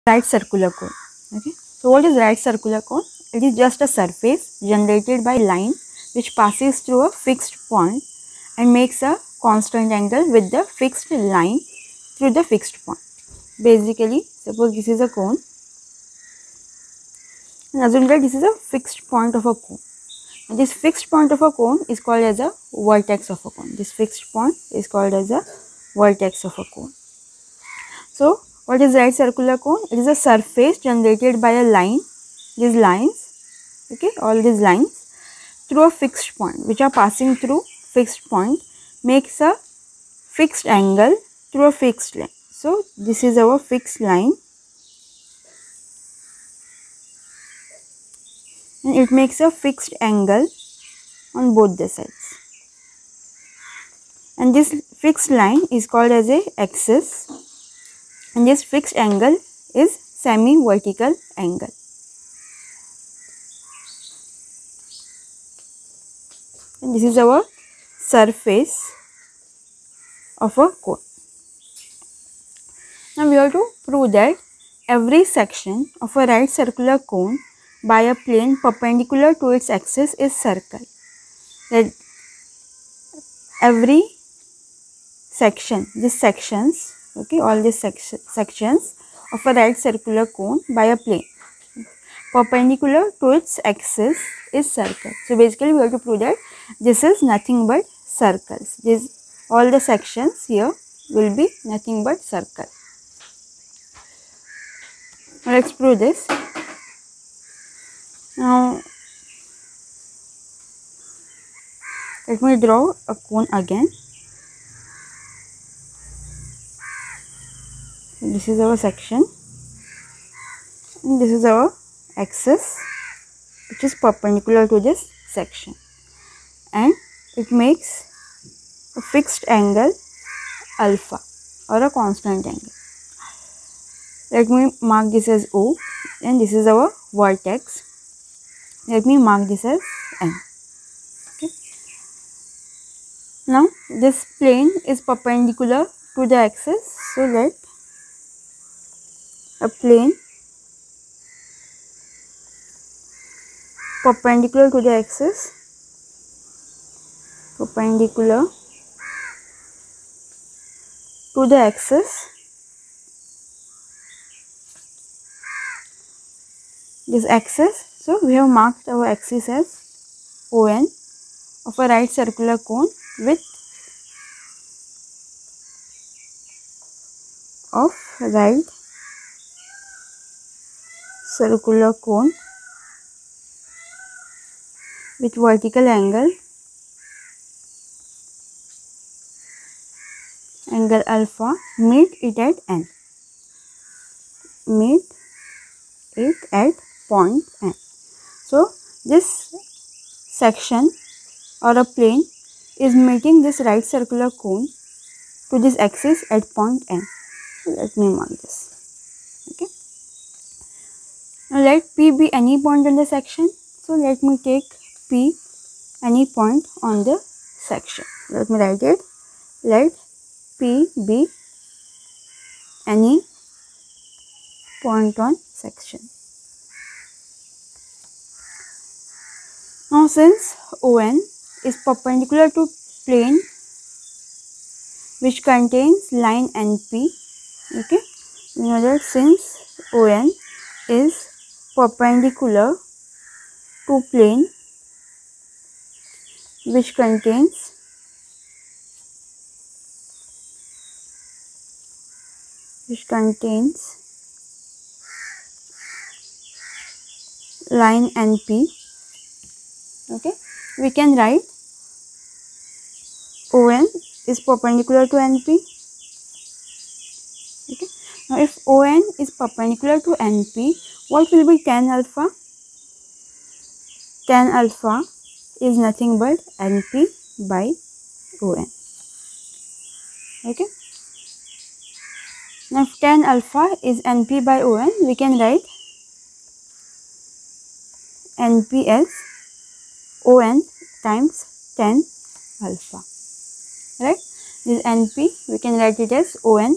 right circular cone. Okay, so what is right circular cone? It is just a surface generated by line which passes through a fixed point and makes a constant angle with the fixed line through the fixed point. Basically, suppose this is a cone, and assume that this is a fixed point of a cone. And this fixed point of a cone is called as a vertex of a cone. This fixed point is called as a vertex of a cone. So, what is right circular cone? It is a surface generated by a line, these lines, okay, all these lines through a fixed point which are passing through fixed point makes a fixed angle through a fixed line. So, this is our fixed line and it makes a fixed angle on both the sides. And this fixed line is called as a axis, and this fixed angle is semi-vertical angle. And this is our surface of a cone. Now we have to prove that every section of a right circular cone by a plane perpendicular to its axis is circle. That every section, these sections, okay, all these sections of a right circular cone by a plane perpendicular to its axis is circle. So basically we have to prove that this is nothing but circles. All the sections here will be nothing but circle. Now let's prove this. Now let me draw a cone again. This is our section and this is our axis which is perpendicular to this section, and it makes a fixed angle alpha or a constant angle. Let me mark this as O, and this is our vertex. Let me mark this as N. Okay. Now this plane is perpendicular to the axis, so let a plane perpendicular to the axis, perpendicular to the axis, this axis. So we have marked our axis as ON of a right circular cone with right circular cone with vertical angle alpha, meet it at N. Meet it at point N. So this section or a plane is meeting this right circular cone to this axis at point N. So let me mark this. Okay. Now let P be any point on the section. So let me take P any point on the section. Let me write it. Let P be any point on section. Now since ON is perpendicular to plane which contains line NP, okay, you know that since ON is perpendicular to plane which contains line NP, okay, we can write ON is perpendicular to NP. Okay. Now if ON is perpendicular to NP, what will be tan alpha? Tan alpha is nothing but NP by ON. Okay. Now if tan alpha is NP by ON, we can write NP as ON times tan alpha. Right? This NP, we can write it as ON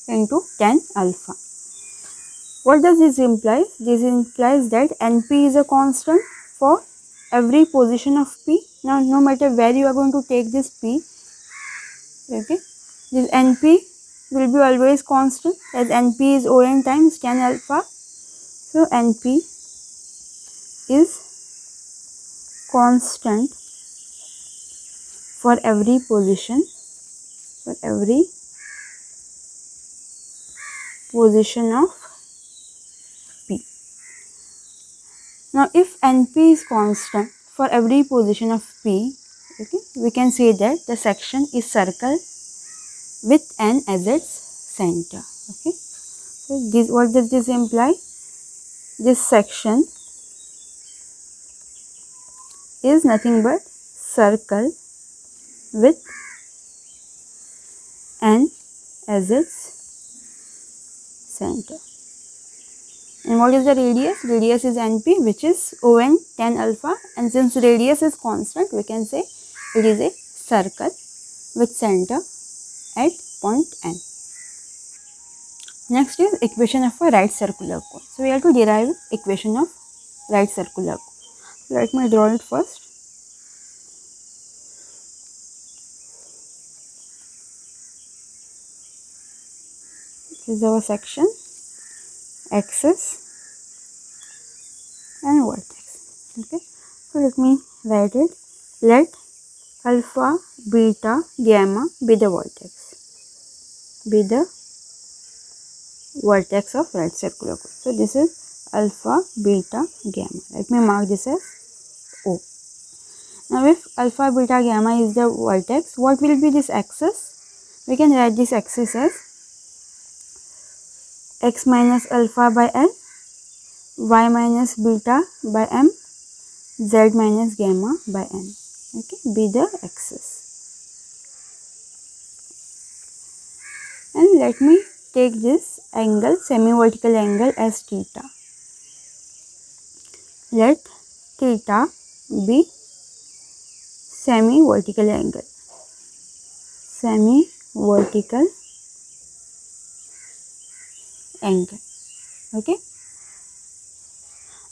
into tan alpha. What does this imply? This implies that NP is a constant for every position of P. Now, no matter where you are going to take this P, okay, this NP will be always constant, as NP is ON times tan alpha. So, NP is constant for every position, of P. Now, if NP is constant for every position of P, okay, we can say that the section is circle with N as its center. Okay, so this, what does this imply? This section is nothing but circle with N as its center. And what is the radius? Radius is NP, which is ON tan alpha, and since radius is constant, we can say it is a circle with center at point N. Next is equation of a right circular cone. So we have to derive equation of right circular cone. Let me draw it first. This is our section, axis and vertex. Okay, so let me write it. Let alpha, beta, gamma be the vertex of right circular cone. So this is alpha, beta, gamma. Let me mark this as O. Now if alpha, beta, gamma is the vertex, what will be this axis? We can write this axis as x minus alpha by L, y minus beta by M, z minus gamma by N. Okay, be the axis. And let me take this angle, semi-vertical angle, as theta. Let theta be semi-vertical angle. Semi-vertical angle. Okay.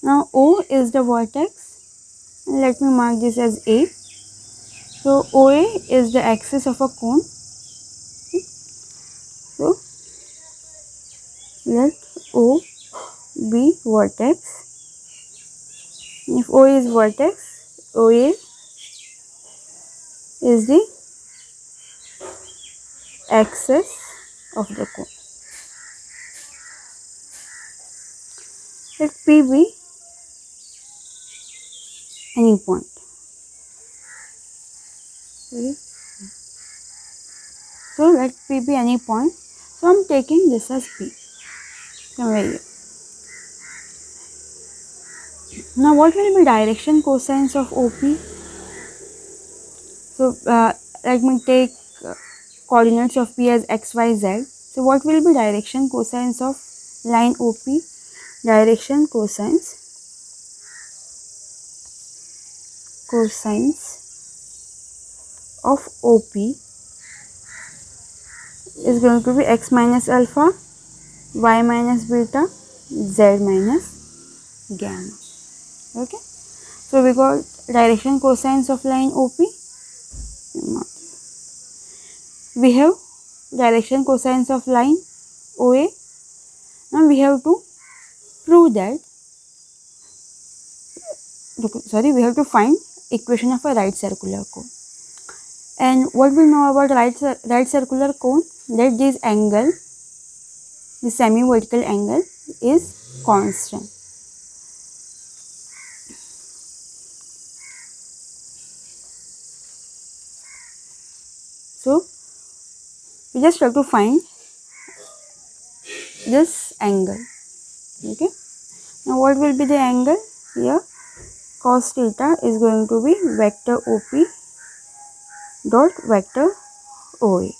Now O is the vertex. Let me mark this as A. So OA is the axis of a cone. Okay. So let O be vertex. If O is vertex, OA is the axis of the cone. Let P be any point. Okay. So let P be any point. So I am taking this as P. Somewhere here. Now what will be direction cosines of OP? So let me take coordinates of P as x, y, z. So what will be direction cosines of line OP? Direction cosines of OP is going to be x minus alpha, y minus beta, z minus gamma. Okay, so we got direction cosines of line OP. We have direction cosines of line OA. Now we have to prove that, we have to find equation of a right circular cone. And what we know about right circular cone, that this angle, the semi-vertical angle, is constant. So we just have to find this angle. Okay. Now what will be the angle? Here cos theta is going to be vector OP dot vector OA.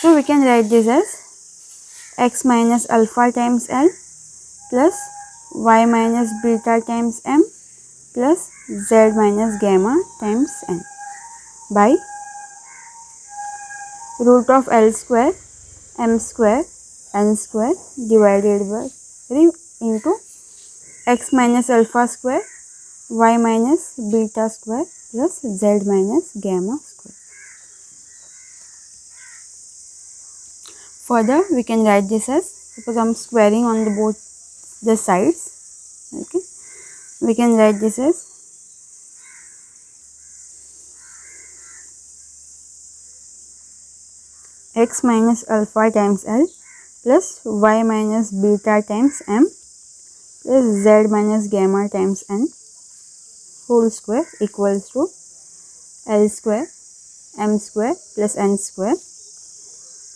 So we can write this as x minus alpha times L plus y minus beta times M plus z minus gamma times N by root of L square M square n square divided by 3 into x minus alpha square y minus beta square plus z minus gamma square. Further, we can write this as, suppose I am squaring on both the sides, okay, we can write this as x minus alpha times L plus y minus beta times m plus z minus gamma times n whole square equals to L square m square plus n square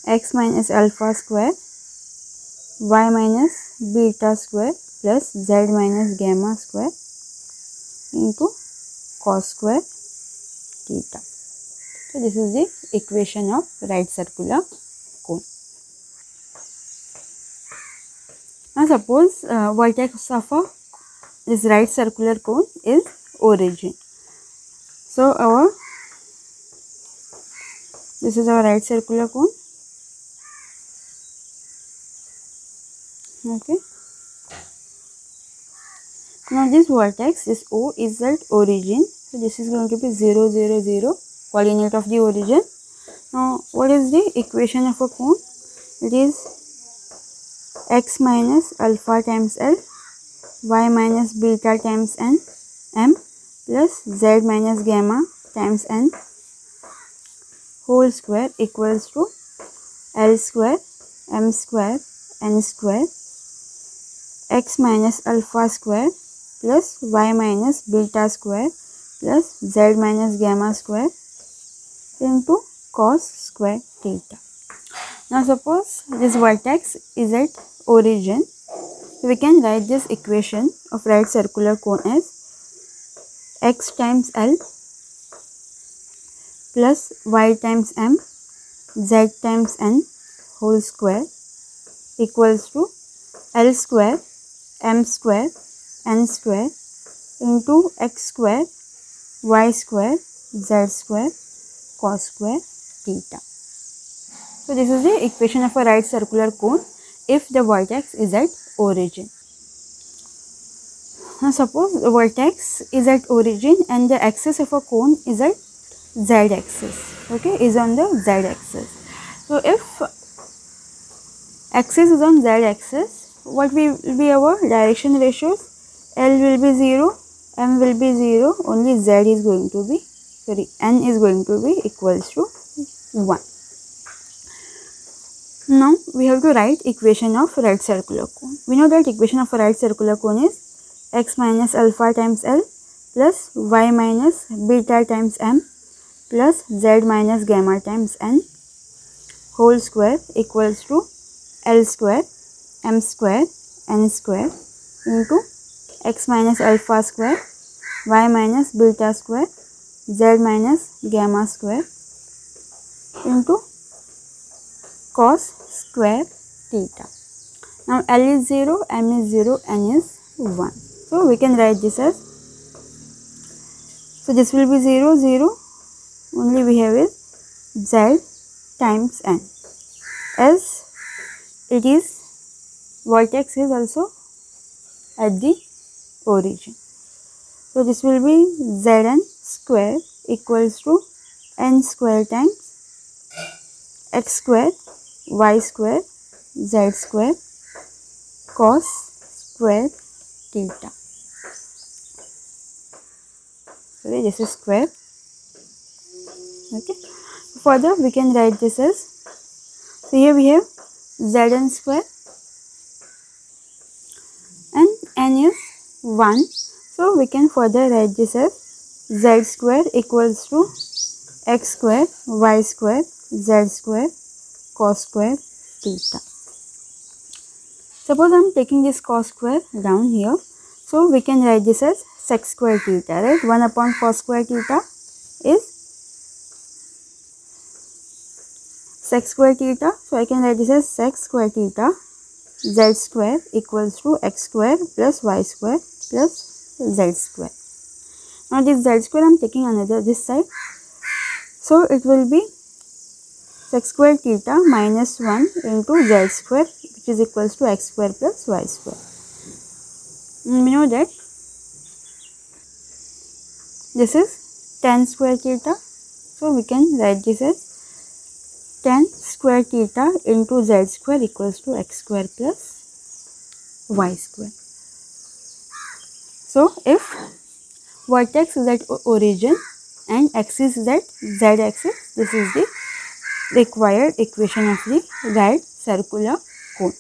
x minus alpha square y minus beta square plus z minus gamma square into cos square theta. So this is the equation of right circular cone. Now suppose vertex of this right circular cone is origin. So this is our right circular cone. Okay. Now this vertex, this O is at origin. So this is going to be 0, 0, 0, coordinate of the origin. Now what is the equation of a cone? It is x minus alpha times L, y minus beta times n, m plus z minus gamma times n whole square equals to L square, m square, n square, x minus alpha square plus y minus beta square plus z minus gamma square into cos square theta. Now suppose this vertex is at origin, we can write this equation of right circular cone as x times L plus y times m z times n whole square equals to L square m square n square into x square y square z square cos square theta. So this is the equation of a right circular cone if the vertex is at origin. Now suppose the vertex is at origin and the axis of a cone is at z axis, okay, is on the z axis. So if axis is on z axis, what will be our direction ratios? L will be 0, m will be 0, only z is going to be, n is going to be equals to 1. Now we have to write equation of right circular cone. We know that equation of a right circular cone is x minus alpha times L plus y minus beta times m plus z minus gamma times n whole square equals to L square, m square, n square into x minus alpha square, y minus beta square, z minus gamma square into cos square theta. Now L is 0, m is 0, n is 1. So we can write this as, so this will be 0, 0, only we have is z times n, as it is vertex is also at the origin. So this will be zn square equals to n square times x square, y square, z square cos square theta. Sorry, this is square. Okay. Further, we can write this as, so here we have zn square and n is 1. So we can further write this as z square equals to x square, y square, z square cos square theta. Suppose I am taking this cos square down here, so we can write this as sec square theta, right? 1 upon cos square theta is sec square theta. So I can write this as sec square theta z square equals to x square plus y square plus z square. Now this z square I am taking another this side, so it will be sec square theta minus 1 into z square which is equals to x square plus y square. And we know that this is tan square theta, so we can write this as tan square theta into z square equals to x square plus y square. So if vertex is at origin and axis is at z axis, this is the required equation of the right circular cone.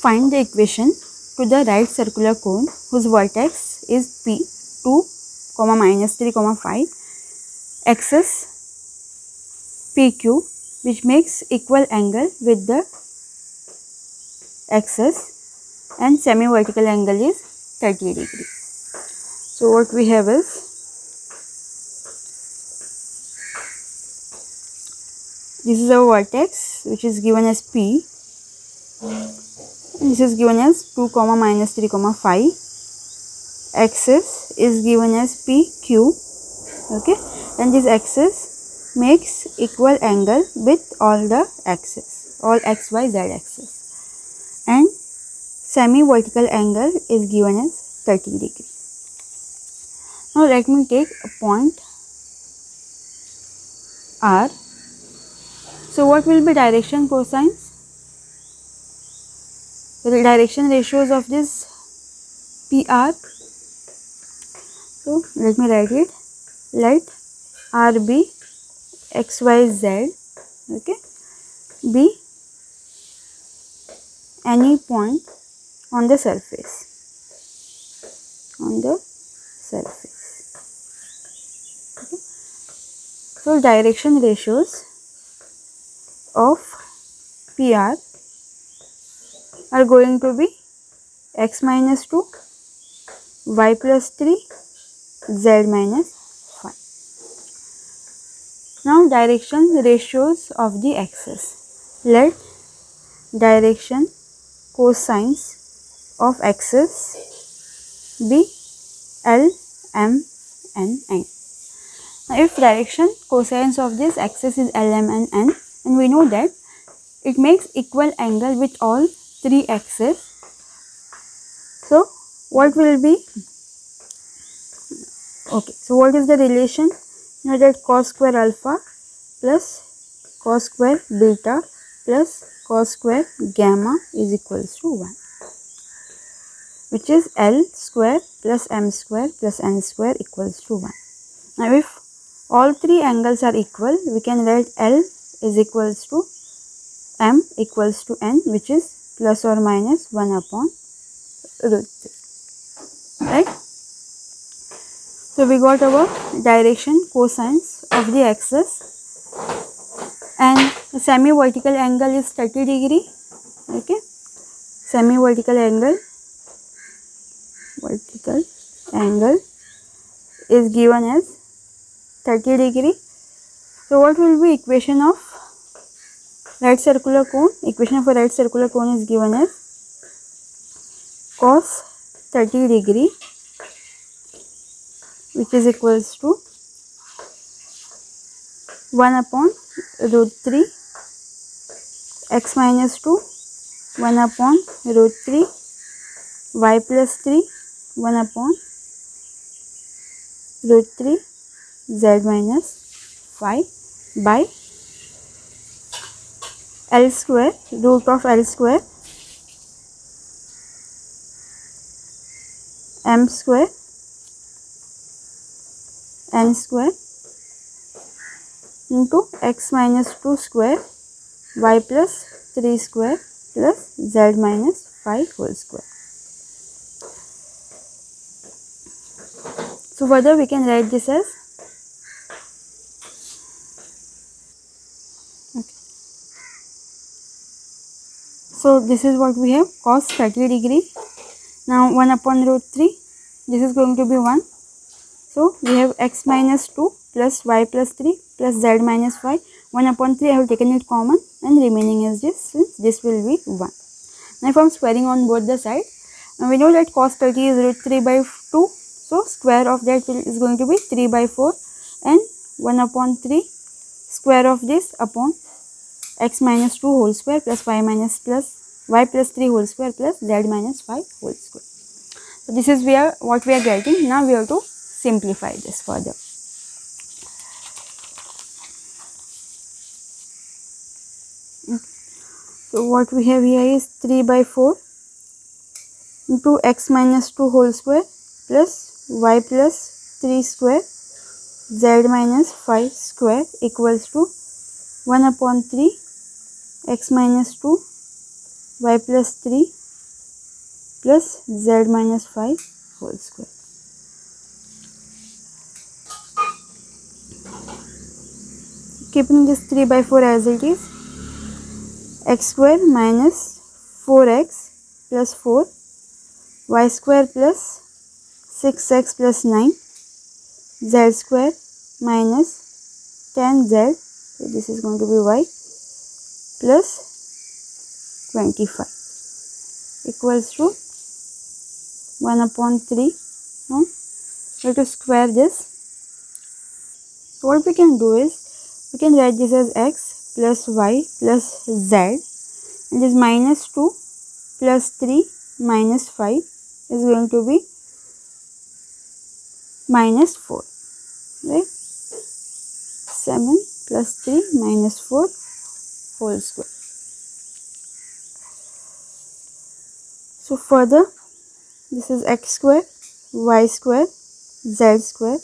Find the equation to the right circular cone whose vertex is P 2, -3, 5, axis PQ, which makes equal angle with the axis, and semi-vertical angle is 30 degree. So what we have is this is a vertex which is given as P, and this is given as 2, -3, 5. Axis is given as PQ, okay, and this axis makes equal angle with all the axes, all x, y, z axis, and semi-vertical angle is given as 30 degree. Now let me take a point R. So what will be direction cosines? The direction ratios of this PR. So let me write it. Let R be x, y, z, okay, be any point on the surface, okay. So direction ratios of PR are going to be x minus 2, y plus 3, z minus 5. Now direction ratios of the axis. Let direction cosines of axis be L, M, and N. Now if direction cosines of this axis is L, M, and N, and we know that it makes equal angle with all three axes, so what will be, okay, so what is the relation? You know that cos square alpha plus cos square beta plus cos square gamma is equals to 1, which is L square plus M square plus N square equals to 1. Now if all three angles are equal, we can write L is equals to M equals to N, which is plus or minus 1 upon root 3, right? So we got our direction cosines of the axis, and the semi-vertical angle is 30 degree, okay. Semi-vertical angle, is given as 30 degree. So what will be equation of right circular cone? Equation of a right circular cone is given as cos 30 degree, which is equals to 1 upon root 3 x minus 2, 1 upon root 3 y plus 3, 1 upon root 3 z minus 5 by L square, root of L square, M square, N square into x minus 2 square, y plus 3 square plus z minus 5 whole square. So further we can write this as, okay. So this is what we have, cos 30 degree. Now 1 upon root 3, this is going to be 1. So we have x minus 2 plus y plus 3 plus z minus 5. 1 upon 3 I have taken it common, and remaining is this, since this will be 1. Now if I am squaring on both the sides, we know that cos 30 is root 3 by 2. So square of that is going to be 3 by 4, and 1 upon 3 square of this upon x minus 2 whole square plus y plus 3 whole square plus z minus 5 whole square. So this is what we are getting. Now we have to simplify this further. So what we have here is 3 by 4 into x minus 2 whole square plus y plus 3 square z minus 5 square equals to 1 upon 3 x minus 2 y plus 3 plus z minus 5 whole square. Keeping this 3 by 4 as it is, x square minus 4x plus 4, y square plus 6x plus 9, z square minus 10z, so this is going to be y, plus 25 equals to 1 upon 3. We have to square this. So what we can do is, we can write this as x plus y plus z, and this minus 2 plus 3 minus 5 is going to be minus 4, right? 7 plus 3 minus 4 whole square. So further, this is x square, y square, z square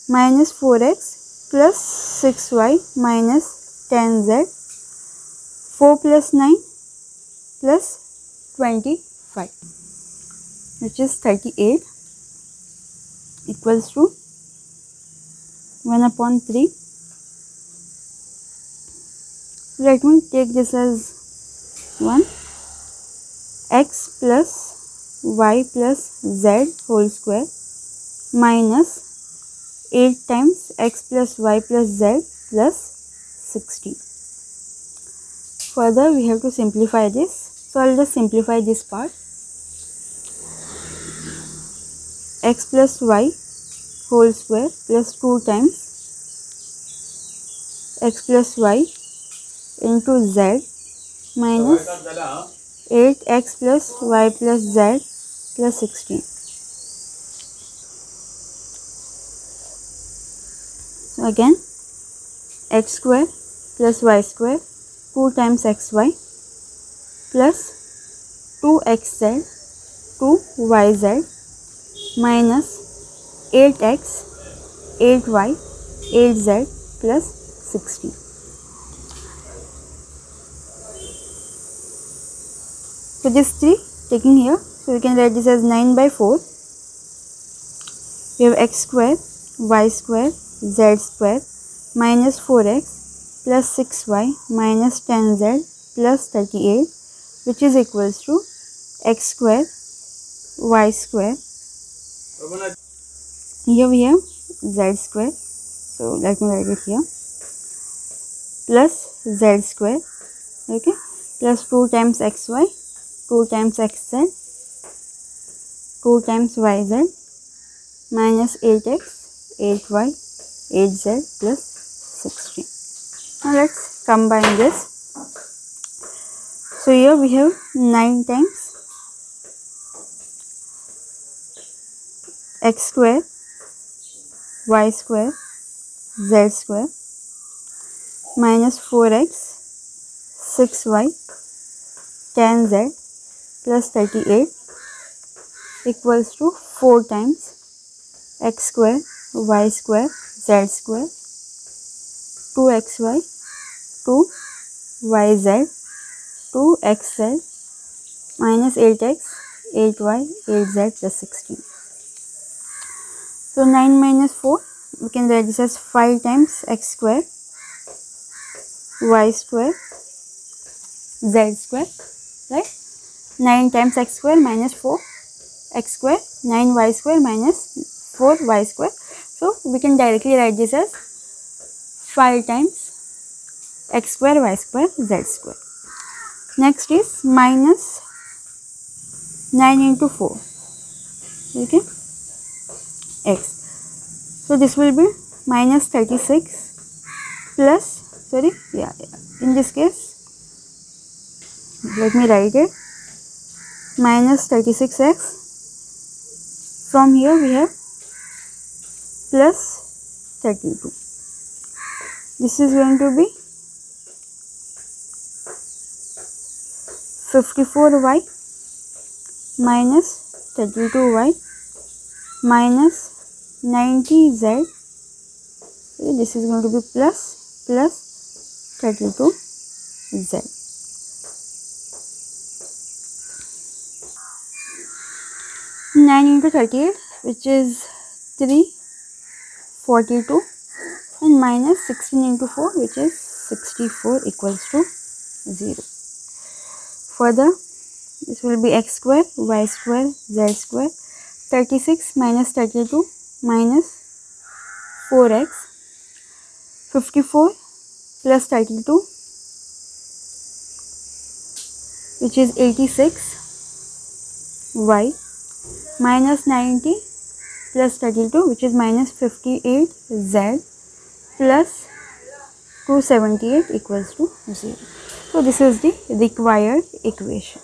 minus 4x plus 6y minus 10z, 4 plus 9 plus 25, which is 38, equals to 1 upon 3. Let me take this as 1, x plus y plus z whole square minus 8 times x plus y plus z plus 16. Further, we have to simplify this. So I will just simplify this part. X plus y whole square plus 2 times x plus y into z minus 8x plus y plus z plus 16. So again, x square plus y square 2 times xy plus 2xz 2yz minus 8x 8y 8z plus 16. So this 3 taking here, so we can write this as 9 by 4. We have x square, y square, z square minus 4x plus 6y minus 10z plus 38, which is equals to x square, y square. Here we have z square, so let me write it here, plus z square, okay, plus 2 times xy, 2 times xz, 2 times yz minus 8x, 8y, 8z plus 16. Now let's combine this. So here we have 9 times x square, y square, z square minus 4x, 6y, 10z plus 38 equals to 4 times x square, y square, z square, 2xy, 2yz, 2xz minus 8x, 8y, 8z plus 16. So 9 minus 4, we can write this as 5 times x square, y square, z square, right? 9 times x square minus 4 x square, 9y square minus 4y square. So we can directly write this as 5 times x square, y square, z square. Next is minus 9 into 4, okay, x. So this will be minus 36 plus, In this case, let me write it, minus 36x. From here we have plus 32. This is going to be 54y minus 32y minus 90z. This is going to be plus 32z. Nine into 38, which is 342, and minus 16 into 4, which is 64, equals to 0. Further, this will be x square, y square, z square. 36 minus 32 minus 4x. 54 plus 32, which is 86y, minus 90 plus 32, which is minus 58z, plus 278, equals to 0. So this is the required equation.